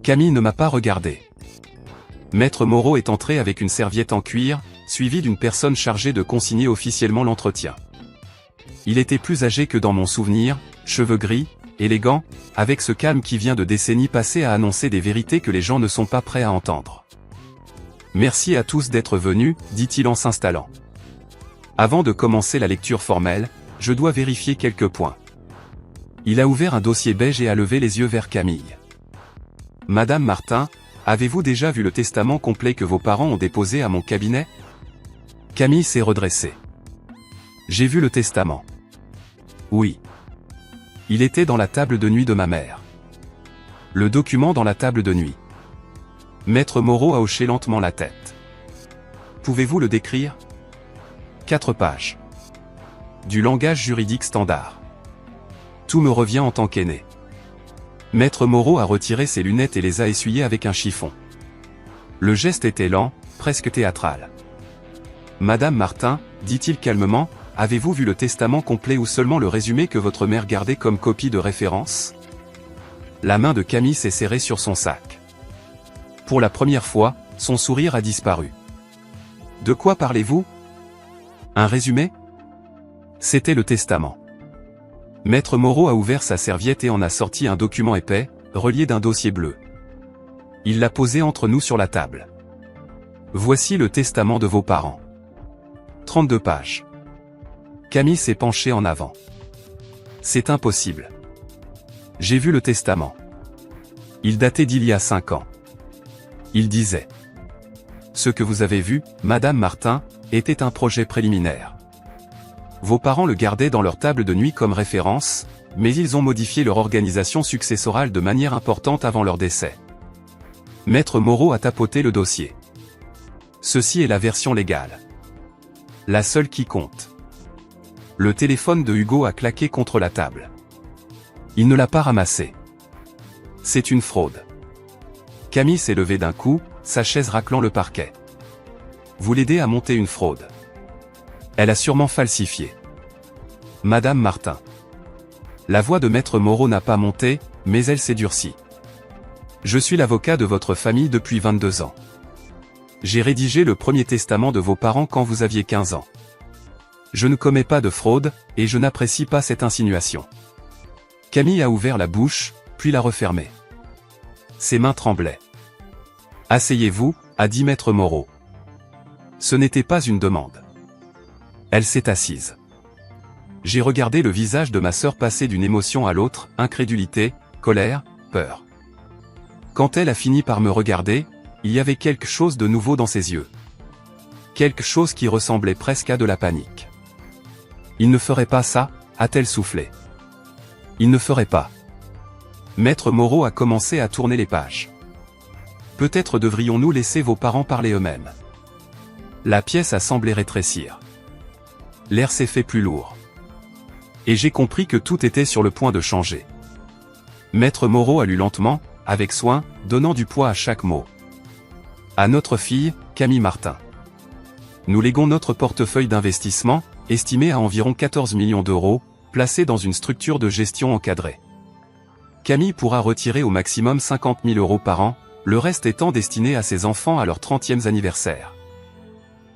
Camille ne m'a pas regardé. Maître Moreau est entré avec une serviette en cuir, suivi d'une personne chargée de consigner officiellement l'entretien. Il était plus âgé que dans mon souvenir, cheveux gris, élégant, avec ce calme qui vient de décennies passées à annoncer des vérités que les gens ne sont pas prêts à entendre. « Merci à tous d'être venus, dit-il en s'installant. Avant de commencer la lecture formelle, je dois vérifier quelques points. » Il a ouvert un dossier beige et a levé les yeux vers Camille. « Madame Martin, avez-vous déjà vu le testament complet que vos parents ont déposé à mon cabinet ?» Camille s'est redressée. « J'ai vu le testament. » « Oui. Il était dans la table de nuit de ma mère. » « Le document dans la table de nuit. » Maître Moreau a hoché lentement la tête. « Pouvez-vous le décrire ? » 4 pages. Du langage juridique standard. Tout me revient en tant qu'aîné. Maître Moreau a retiré ses lunettes et les a essuyées avec un chiffon. Le geste était lent, presque théâtral. « Madame Martin, dit-il calmement, avez-vous vu le testament complet ou seulement le résumé que votre mère gardait comme copie de référence ?» La main de Camille s'est serrée sur son sac. Pour la première fois, son sourire a disparu. « De quoi parlez-vous ? Un résumé ? » C'était le testament. Maître Moreau a ouvert sa serviette et en a sorti un document épais, relié d'un dossier bleu. Il l'a posé entre nous sur la table. « Voici le testament de vos parents. » 32 pages. Camille s'est penchée en avant. « C'est impossible. J'ai vu le testament. Il datait d'il y a 5 ans. Il disait. Ce que vous avez vu, Madame Martin, était un projet préliminaire. Vos parents le gardaient dans leur table de nuit comme référence, mais ils ont modifié leur organisation successorale de manière importante avant leur décès. Maître Moreau a tapoté le dossier. Ceci est la version légale. La seule qui compte. Le téléphone de Hugo a claqué contre la table. Il ne l'a pas ramassé. C'est une fraude. Camille s'est levée d'un coup, sa chaise raclant le parquet. Vous l'aidez à monter une fraude. Elle a sûrement falsifié. Madame Martin. La voix de Maître Moreau n'a pas monté, mais elle s'est durcie. Je suis l'avocat de votre famille depuis 22 ans. J'ai rédigé le premier testament de vos parents quand vous aviez 15 ans. Je ne commets pas de fraude, et je n'apprécie pas cette insinuation. Camille a ouvert la bouche, puis l'a refermée. Ses mains tremblaient. Asseyez-vous, a dit Maître Moreau. Ce n'était pas une demande. Elle s'est assise. J'ai regardé le visage de ma sœur passer d'une émotion à l'autre, incrédulité, colère, peur. Quand elle a fini par me regarder, il y avait quelque chose de nouveau dans ses yeux. Quelque chose qui ressemblait presque à de la panique. Il ne ferait pas ça, a-t-elle soufflé. Il ne ferait pas. Maître Moreau a commencé à tourner les pages. Peut-être devrions-nous laisser vos parents parler eux-mêmes. La pièce a semblé rétrécir. L'air s'est fait plus lourd. Et j'ai compris que tout était sur le point de changer. Maître Moreau a lu lentement, avec soin, donnant du poids à chaque mot. À notre fille, Camille Martin. Nous léguons notre portefeuille d'investissement, estimé à environ 14 millions d'euros, placé dans une structure de gestion encadrée. Camille pourra retirer au maximum 50 000 euros par an, le reste étant destiné à ses enfants à leur 30e anniversaire.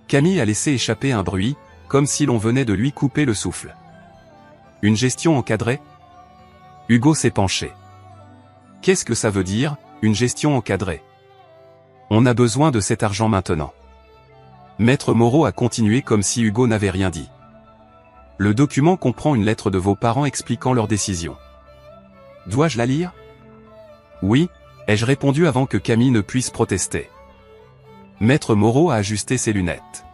Camille a laissé échapper un bruit, comme si l'on venait de lui couper le souffle. Une gestion encadrée ? Hugo s'est penché. Qu'est-ce que ça veut dire, une gestion encadrée ? On a besoin de cet argent maintenant. Maître Moreau a continué comme si Hugo n'avait rien dit. Le document comprend une lettre de vos parents expliquant leur décision. Dois-je la lire ? Oui, ai-je répondu avant que Camille ne puisse protester. Maître Moreau a ajusté ses lunettes.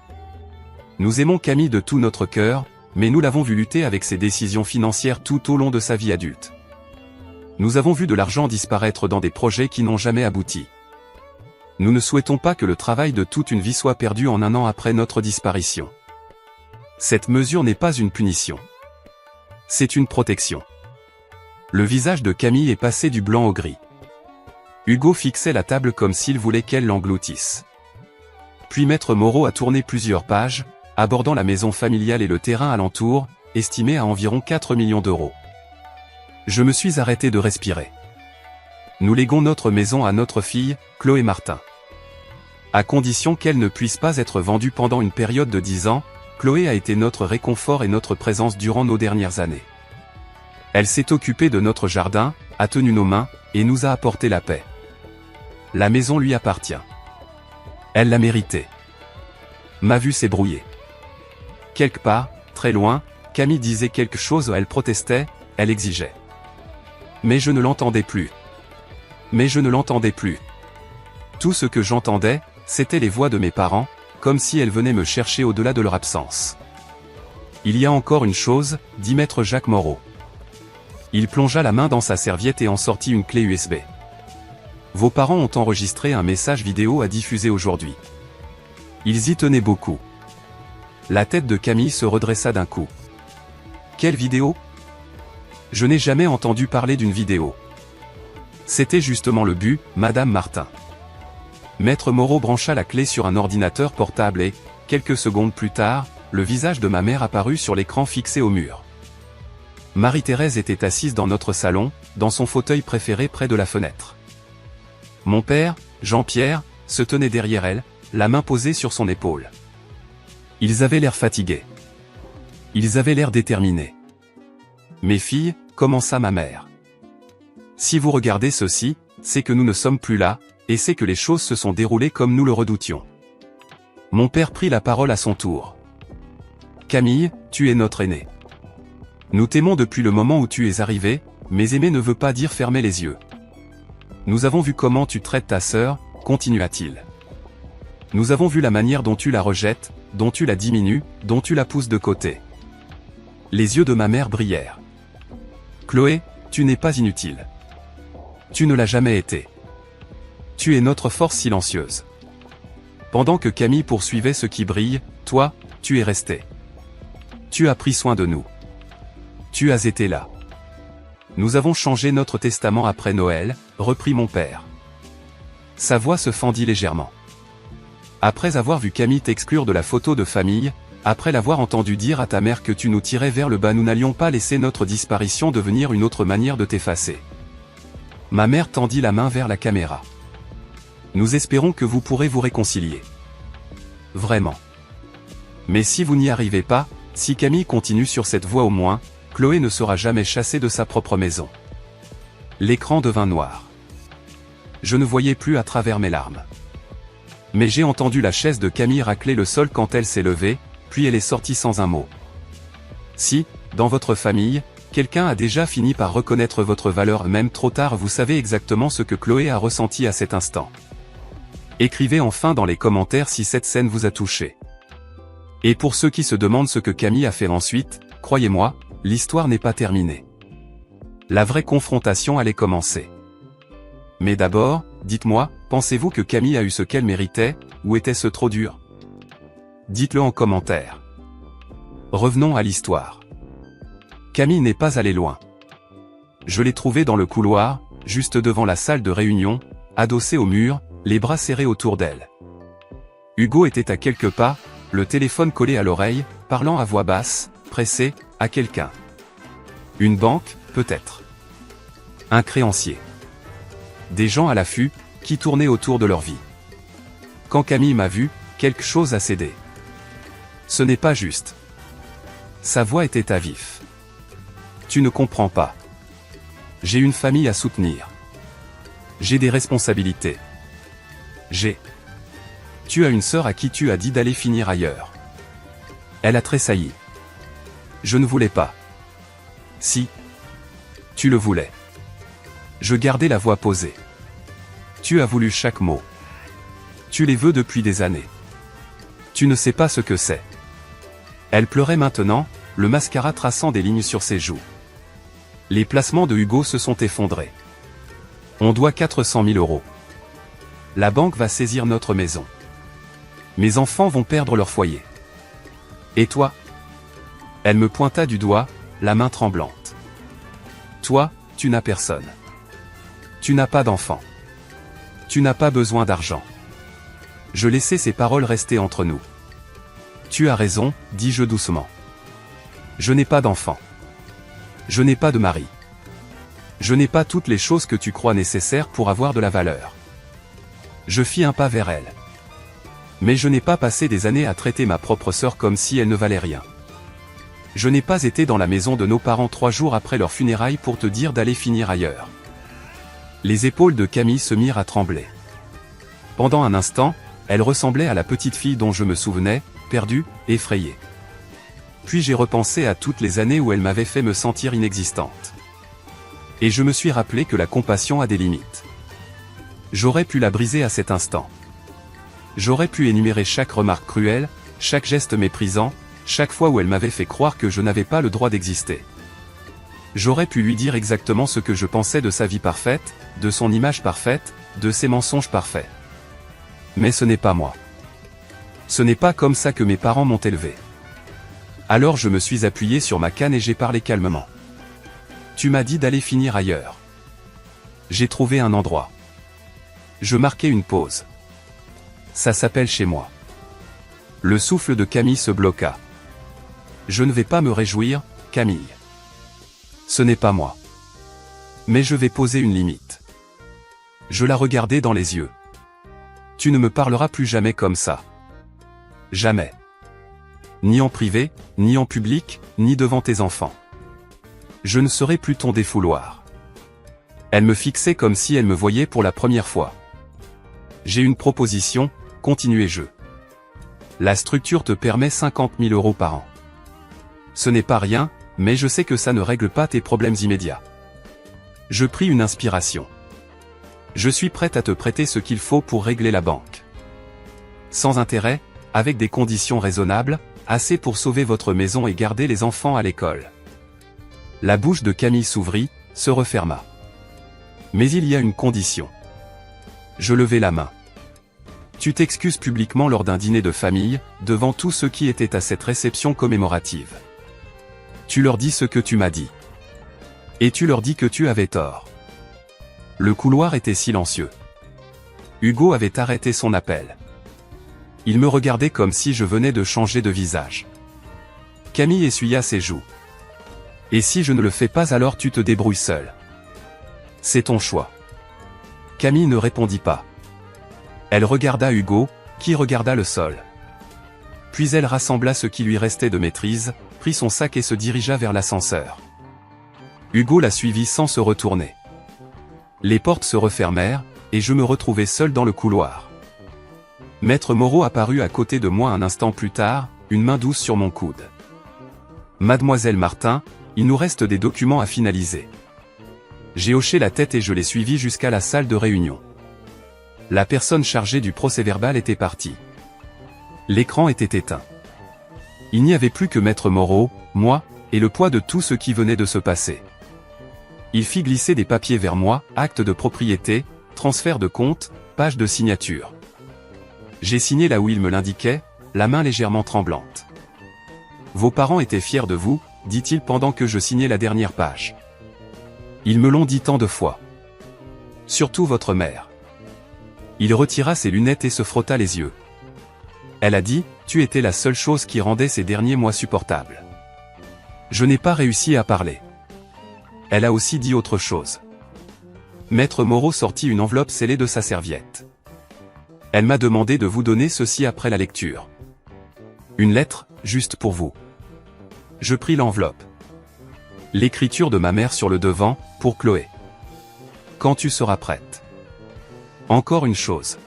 Nous aimons Camille de tout notre cœur, mais nous l'avons vu lutter avec ses décisions financières tout au long de sa vie adulte. Nous avons vu de l'argent disparaître dans des projets qui n'ont jamais abouti. Nous ne souhaitons pas que le travail de toute une vie soit perdu en un an après notre disparition. Cette mesure n'est pas une punition. C'est une protection. Le visage de Camille est passé du blanc au gris. Hugo fixait la table comme s'il voulait qu'elle l'engloutisse. Puis Maître Moreau a tourné plusieurs pages, abordant la maison familiale et le terrain alentour, estimé à environ 4 millions d'euros. Je me suis arrêté de respirer. Nous léguons notre maison à notre fille, Chloé Martin. À condition qu'elle ne puisse pas être vendue pendant une période de 10 ans, Chloé a été notre réconfort et notre présence durant nos dernières années. Elle s'est occupée de notre jardin, a tenu nos mains, et nous a apporté la paix. La maison lui appartient. Elle l'a méritée. Ma vue s'est brouillée. Quelque part, très loin, Camille disait quelque chose, elle protestait, elle exigeait. Mais je ne l'entendais plus. Mais je ne l'entendais plus. Tout ce que j'entendais, c'était les voix de mes parents, comme si elles venaient me chercher au-delà de leur absence. Il y a encore une chose, dit Maître Jacques Moreau. Il plongea la main dans sa serviette et en sortit une clé USB. Vos parents ont enregistré un message vidéo à diffuser aujourd'hui. Ils y tenaient beaucoup. La tête de Camille se redressa d'un coup. Quelle vidéo ? Je n'ai jamais entendu parler d'une vidéo. C'était justement le but, Madame Martin. Maître Moreau brancha la clé sur un ordinateur portable et, quelques secondes plus tard, le visage de ma mère apparut sur l'écran fixé au mur. Marie-Thérèse était assise dans notre salon, dans son fauteuil préféré près de la fenêtre. Mon père, Jean-Pierre, se tenait derrière elle, la main posée sur son épaule. Ils avaient l'air fatigués. Ils avaient l'air déterminés. Mes filles, commença ma mère. Si vous regardez ceci, c'est que nous ne sommes plus là, et c'est que les choses se sont déroulées comme nous le redoutions. Mon père prit la parole à son tour. Camille, tu es notre aînée. Nous t'aimons depuis le moment où tu es arrivée, mais aimer ne veut pas dire fermer les yeux. Nous avons vu comment tu traites ta sœur, continua-t-il. Nous avons vu la manière dont tu la rejettes, dont tu la diminues, dont tu la pousses de côté. Les yeux de ma mère brillèrent. Chloé, tu n'es pas inutile. Tu ne l'as jamais été. Tu es notre force silencieuse. Pendant que Camille poursuivait ce qui brille, toi, tu es resté. Tu as pris soin de nous. Tu as été là. Nous avons changé notre testament après Noël, reprit mon père. Sa voix se fendit légèrement. Après avoir vu Camille t'exclure de la photo de famille, après l'avoir entendu dire à ta mère que tu nous tirais vers le bas, nous n'allions pas laisser notre disparition devenir une autre manière de t'effacer. Ma mère tendit la main vers la caméra. Nous espérons que vous pourrez vous réconcilier. Vraiment. Mais si vous n'y arrivez pas, si Camille continue sur cette voie au moins, Chloé ne sera jamais chassée de sa propre maison. L'écran devint noir. Je ne voyais plus à travers mes larmes. Mais j'ai entendu la chaise de Camille racler le sol quand elle s'est levée, puis elle est sortie sans un mot. Si, dans votre famille, quelqu'un a déjà fini par reconnaître votre valeur même trop tard, vous savez exactement ce que Chloé a ressenti à cet instant. Écrivez enfin dans les commentaires si cette scène vous a touché. Et pour ceux qui se demandent ce que Camille a fait ensuite, croyez-moi, l'histoire n'est pas terminée. La vraie confrontation allait commencer. Mais d'abord, dites-moi, pensez-vous que Camille a eu ce qu'elle méritait, ou était-ce trop dur? Dites-le en commentaire. Revenons à l'histoire. Camille n'est pas allée loin. Je l'ai trouvée dans le couloir, juste devant la salle de réunion, adossée au mur, les bras serrés autour d'elle. Hugo était à quelques pas, le téléphone collé à l'oreille, parlant à voix basse, pressé, à quelqu'un. Une banque, peut-être. Un créancier. Des gens à l'affût, qui tournaient autour de leur vie. Quand Camille m'a vu, quelque chose a cédé. Ce n'est pas juste. Sa voix était à vif. Tu ne comprends pas. J'ai une famille à soutenir. J'ai des responsabilités. Tu as une sœur à qui tu as dit d'aller finir ailleurs. Elle a tressailli. Je ne voulais pas. Si. Tu le voulais. Je gardais la voix posée. Tu as voulu chaque mot. Tu les veux depuis des années. Tu ne sais pas ce que c'est. Elle pleurait maintenant, le mascara traçant des lignes sur ses joues. Les placements de Hugo se sont effondrés. On doit 400 000 €. La banque va saisir notre maison. Mes enfants vont perdre leur foyer. Et toi? Elle me pointa du doigt, la main tremblante. Toi, tu n'as personne. Tu n'as pas d'enfant. Tu n'as pas besoin d'argent. Je laissai ces paroles rester entre nous. Tu as raison, dis-je doucement. Je n'ai pas d'enfant. Je n'ai pas de mari. Je n'ai pas toutes les choses que tu crois nécessaires pour avoir de la valeur. Je fis un pas vers elle. Mais je n'ai pas passé des années à traiter ma propre sœur comme si elle ne valait rien. Je n'ai pas été dans la maison de nos parents 3 jours après leurs funérailles pour te dire d'aller finir ailleurs. Les épaules de Camille se mirent à trembler. Pendant un instant, elle ressemblait à la petite fille dont je me souvenais, perdue, effrayée. Puis j'ai repensé à toutes les années où elle m'avait fait me sentir inexistante. Et je me suis rappelé que la compassion a des limites. J'aurais pu la briser à cet instant. J'aurais pu énumérer chaque remarque cruelle, chaque geste méprisant, chaque fois où elle m'avait fait croire que je n'avais pas le droit d'exister. J'aurais pu lui dire exactement ce que je pensais de sa vie parfaite, de son image parfaite, de ses mensonges parfaits. Mais ce n'est pas moi. Ce n'est pas comme ça que mes parents m'ont élevé. Alors je me suis appuyé sur ma canne et j'ai parlé calmement. Tu m'as dit d'aller finir ailleurs. J'ai trouvé un endroit. Je marquai une pause. Ça s'appelle chez moi. Le souffle de Camille se bloqua. Je ne vais pas me réjouir, Camille. Ce n'est pas moi. Mais je vais poser une limite. Je la regardai dans les yeux. Tu ne me parleras plus jamais comme ça. Jamais. Ni en privé, ni en public, ni devant tes enfants. Je ne serai plus ton défouloir. Elle me fixait comme si elle me voyait pour la première fois. J'ai une proposition, continuai-je. La structure te permet 50 000 € par an. Ce n'est pas rien, mais je sais que ça ne règle pas tes problèmes immédiats. Je pris une inspiration. Je suis prête à te prêter ce qu'il faut pour régler la banque. Sans intérêt, avec des conditions raisonnables, assez pour sauver votre maison et garder les enfants à l'école. La bouche de Camille s'ouvrit, se referma. Mais il y a une condition. Je levai la main. Tu t'excuses publiquement lors d'un dîner de famille, devant tous ceux qui étaient à cette réception commémorative. Tu leur dis ce que tu m'as dit. Et tu leur dis que tu avais tort. Le couloir était silencieux. Hugo avait arrêté son appel. Il me regardait comme si je venais de changer de visage. Camille essuya ses joues. Et si je ne le fais pas, alors tu te débrouilles seul. C'est ton choix. Camille ne répondit pas. Elle regarda Hugo, qui regarda le sol. Puis elle rassembla ce qui lui restait de maîtrise, prit son sac et se dirigea vers l'ascenseur. Hugo la suivit sans se retourner. Les portes se refermèrent, et je me retrouvai seul dans le couloir. Maître Moreau apparut à côté de moi un instant plus tard, une main douce sur mon coude. Mademoiselle Martin, il nous reste des documents à finaliser. J'ai hoché la tête et je l'ai suivi jusqu'à la salle de réunion. La personne chargée du procès-verbal était partie. L'écran était éteint. Il n'y avait plus que Maître Moreau, moi, et le poids de tout ce qui venait de se passer. Il fit glisser des papiers vers moi, acte de propriété, transfert de compte, page de signature. J'ai signé là où il me l'indiquait, la main légèrement tremblante. Vos parents étaient fiers de vous, dit-il pendant que je signais la dernière page. Ils me l'ont dit tant de fois. Surtout votre mère. Il retira ses lunettes et se frotta les yeux. Elle a dit, tu étais la seule chose qui rendait ces derniers mois supportables. Je n'ai pas réussi à parler. Elle a aussi dit autre chose. Maître Moreau sortit une enveloppe scellée de sa serviette. Elle m'a demandé de vous donner ceci après la lecture. Une lettre, juste pour vous. Je pris l'enveloppe. L'écriture de ma mère sur le devant, pour Chloé. Quand tu seras prête. Encore une chose.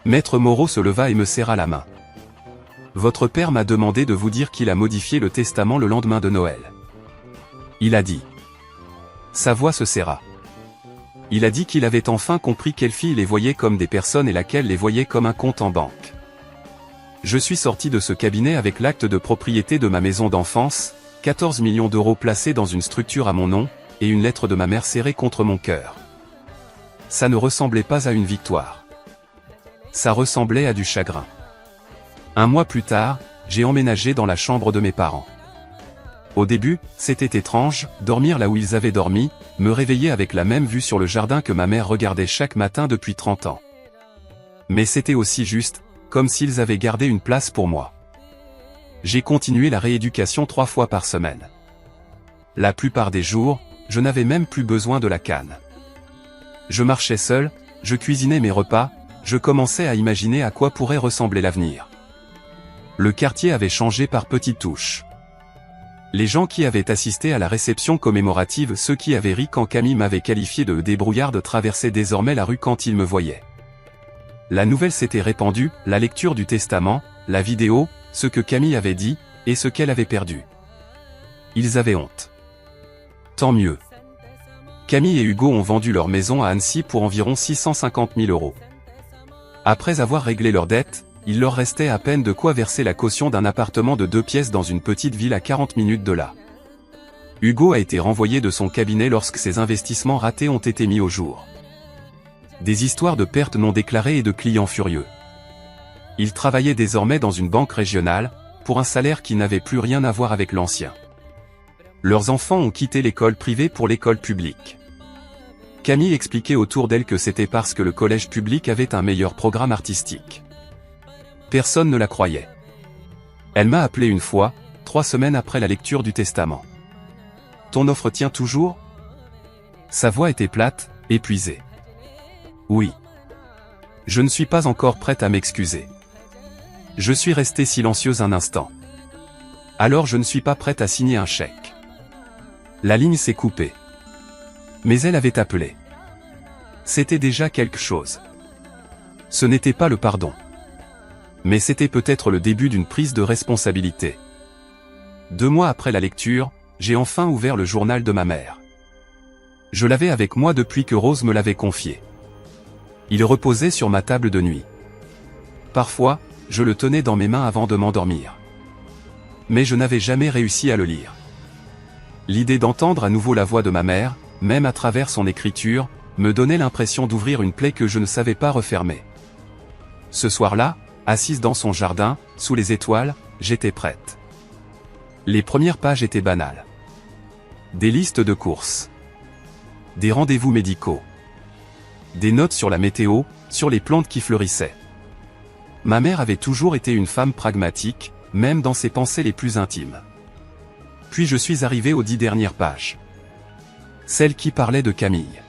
Maître Moreau se leva et me serra la main. Votre père m'a demandé de vous dire qu'il a modifié le testament le lendemain de Noël. Il a dit. Sa voix se serra. Il a dit qu'il avait enfin compris quelle fille les voyait comme des personnes et laquelle les voyait comme un compte en banque. Je suis sorti de ce cabinet avec l'acte de propriété de ma maison d'enfance, 14 millions d'euros placés dans une structure à mon nom, et une lettre de ma mère serrée contre mon cœur. Ça ne ressemblait pas à une victoire. Ça ressemblait à du chagrin. Un mois plus tard, j'ai emménagé dans la chambre de mes parents. Au début, c'était étrange, dormir là où ils avaient dormi, me réveiller avec la même vue sur le jardin que ma mère regardait chaque matin depuis 30 ans. Mais c'était aussi juste, comme s'ils avaient gardé une place pour moi. J'ai continué la rééducation 3 fois par semaine. La plupart des jours, je n'avais même plus besoin de la canne. Je marchais seul, je cuisinais mes repas, je commençais à imaginer à quoi pourrait ressembler l'avenir. Le quartier avait changé par petites touches. Les gens qui avaient assisté à la réception commémorative, ceux qui avaient ri quand Camille m'avait qualifié de débrouillarde, traversaient désormais la rue quand ils me voyaient. La nouvelle s'était répandue, la lecture du testament, la vidéo, ce que Camille avait dit, et ce qu'elle avait perdu. Ils avaient honte. Tant mieux. Camille et Hugo ont vendu leur maison à Annecy pour environ 650 000 euros. Après avoir réglé leurs dettes, il leur restait à peine de quoi verser la caution d'un appartement de 2 pièces dans une petite ville à 40 minutes de là. Hugo a été renvoyé de son cabinet lorsque ses investissements ratés ont été mis au jour. Des histoires de pertes non déclarées et de clients furieux. Il travaillait désormais dans une banque régionale, pour un salaire qui n'avait plus rien à voir avec l'ancien. Leurs enfants ont quitté l'école privée pour l'école publique. Camille expliquait autour d'elle que c'était parce que le collège public avait un meilleur programme artistique. Personne ne la croyait. Elle m'a appelé une fois, 3 semaines après la lecture du testament. « Ton offre tient toujours ?» Sa voix était plate, épuisée. « Oui. Je ne suis pas encore prête à m'excuser. » Je suis restée silencieuse un instant. « Alors je ne suis pas prête à signer un chèque. » La ligne s'est coupée. Mais elle avait appelé. C'était déjà quelque chose. Ce n'était pas le pardon. Mais c'était peut-être le début d'une prise de responsabilité. 2 mois après la lecture, j'ai enfin ouvert le journal de ma mère. Je l'avais avec moi depuis que Rose me l'avait confié. Il reposait sur ma table de nuit. Parfois, je le tenais dans mes mains avant de m'endormir. Mais je n'avais jamais réussi à le lire. L'idée d'entendre à nouveau la voix de ma mère, même à travers son écriture, me donnait l'impression d'ouvrir une plaie que je ne savais pas refermer. Ce soir-là, assise dans son jardin, sous les étoiles, j'étais prête. Les premières pages étaient banales. Des listes de courses. Des rendez-vous médicaux. Des notes sur la météo, sur les plantes qui fleurissaient. Ma mère avait toujours été une femme pragmatique, même dans ses pensées les plus intimes. Puis je suis arrivé aux 10 dernières pages. Celle qui parlait de Camille.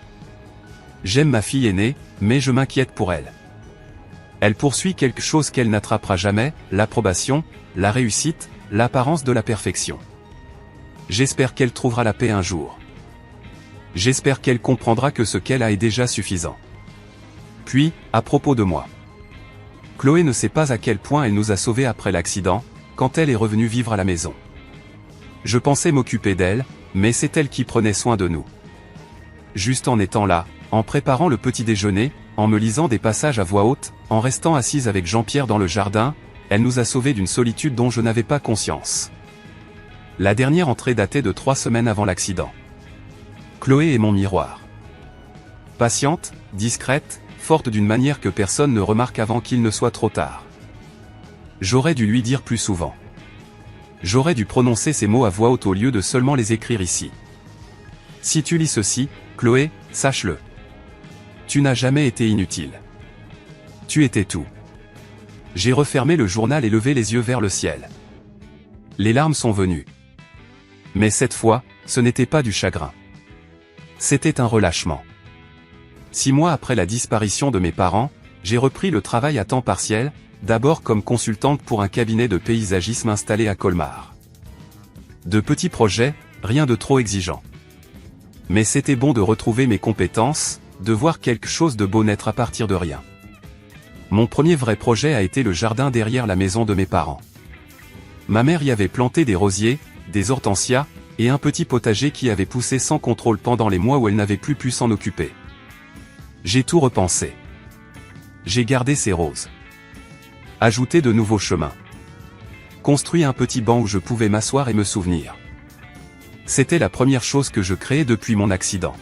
J'aime ma fille aînée, mais je m'inquiète pour elle. Elle poursuit quelque chose qu'elle n'attrapera jamais, l'approbation, la réussite, l'apparence de la perfection. J'espère qu'elle trouvera la paix un jour. J'espère qu'elle comprendra que ce qu'elle a est déjà suffisant. Puis, à propos de moi. Chloé ne sait pas à quel point elle nous a sauvés après l'accident, quand elle est revenue vivre à la maison. Je pensais m'occuper d'elle, mais c'est elle qui prenait soin de nous. Juste en étant là, en préparant le petit déjeuner, en me lisant des passages à voix haute, en restant assise avec Jean-Pierre dans le jardin, elle nous a sauvés d'une solitude dont je n'avais pas conscience. La dernière entrée datait de 3 semaines avant l'accident. Chloé est mon miroir. Patiente, discrète, forte d'une manière que personne ne remarque avant qu'il ne soit trop tard. J'aurais dû lui dire plus souvent. J'aurais dû prononcer ces mots à voix haute au lieu de seulement les écrire ici. Si tu lis ceci, Chloé, sache-le. Tu n'as jamais été inutile. Tu étais tout. J'ai refermé le journal et levé les yeux vers le ciel. Les larmes sont venues. Mais cette fois, ce n'était pas du chagrin. C'était un relâchement. 6 mois après la disparition de mes parents, j'ai repris le travail à temps partiel, d'abord comme consultante pour un cabinet de paysagisme installé à Colmar. De petits projets, rien de trop exigeant. Mais c'était bon de retrouver mes compétences, de voir quelque chose de beau naître à partir de rien. Mon premier vrai projet a été le jardin derrière la maison de mes parents. Ma mère y avait planté des rosiers, des hortensias, et un petit potager qui avait poussé sans contrôle pendant les mois où elle n'avait plus pu s'en occuper. J'ai tout repensé. J'ai gardé ces roses. Ajouté de nouveaux chemins. Construit un petit banc où je pouvais m'asseoir et me souvenir. C'était la première chose que je créais depuis mon accident.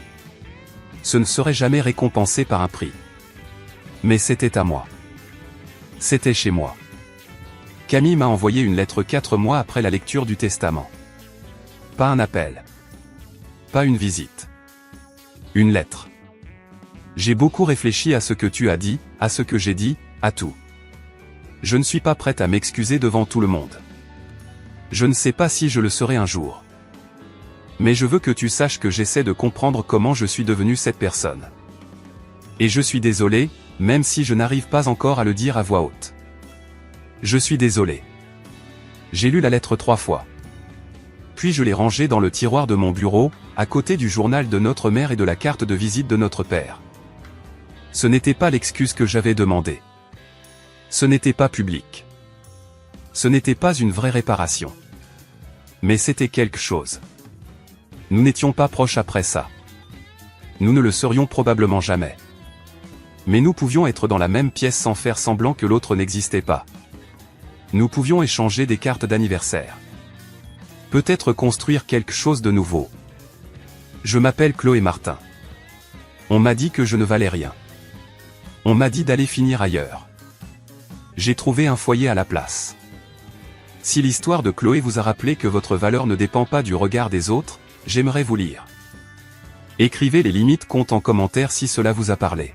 Ce ne serait jamais récompensé par un prix. Mais c'était à moi. C'était chez moi. Camille m'a envoyé une lettre 4 mois après la lecture du testament. Pas un appel. Pas une visite. Une lettre. J'ai beaucoup réfléchi à ce que tu as dit, à ce que j'ai dit, à tout. Je ne suis pas prête à m'excuser devant tout le monde. Je ne sais pas si je le serai un jour. Mais je veux que tu saches que j'essaie de comprendre comment je suis devenu cette personne. Et je suis désolé, même si je n'arrive pas encore à le dire à voix haute. Je suis désolé. J'ai lu la lettre 3 fois. Puis je l'ai rangée dans le tiroir de mon bureau, à côté du journal de notre mère et de la carte de visite de notre père. Ce n'était pas l'excuse que j'avais demandée. Ce n'était pas public. Ce n'était pas une vraie réparation. Mais c'était quelque chose. Nous n'étions pas proches après ça. Nous ne le serions probablement jamais. Mais nous pouvions être dans la même pièce sans faire semblant que l'autre n'existait pas. Nous pouvions échanger des cartes d'anniversaire. Peut-être construire quelque chose de nouveau. Je m'appelle Chloé Martin. On m'a dit que je ne valais rien. On m'a dit d'aller finir ailleurs. J'ai trouvé un foyer à la place. Si l'histoire de Chloé vous a rappelé que votre valeur ne dépend pas du regard des autres, j'aimerais vous lire. Écrivez les limites comptent en commentaire si cela vous a parlé.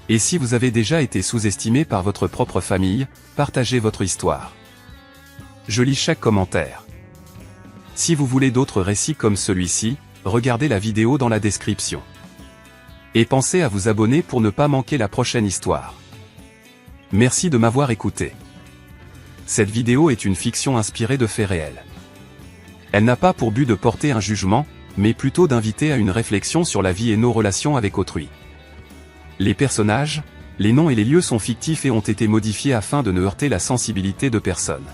Et si vous avez déjà été sous-estimé par votre propre famille, partagez votre histoire. Je lis chaque commentaire. Si vous voulez d'autres récits comme celui-ci, regardez la vidéo dans la description. Et pensez à vous abonner pour ne pas manquer la prochaine histoire. Merci de m'avoir écouté. Cette vidéo est une fiction inspirée de faits réels. Elle n'a pas pour but de porter un jugement, mais plutôt d'inviter à une réflexion sur la vie et nos relations avec autrui. Les personnages, les noms et les lieux sont fictifs et ont été modifiés afin de ne heurter la sensibilité de personne.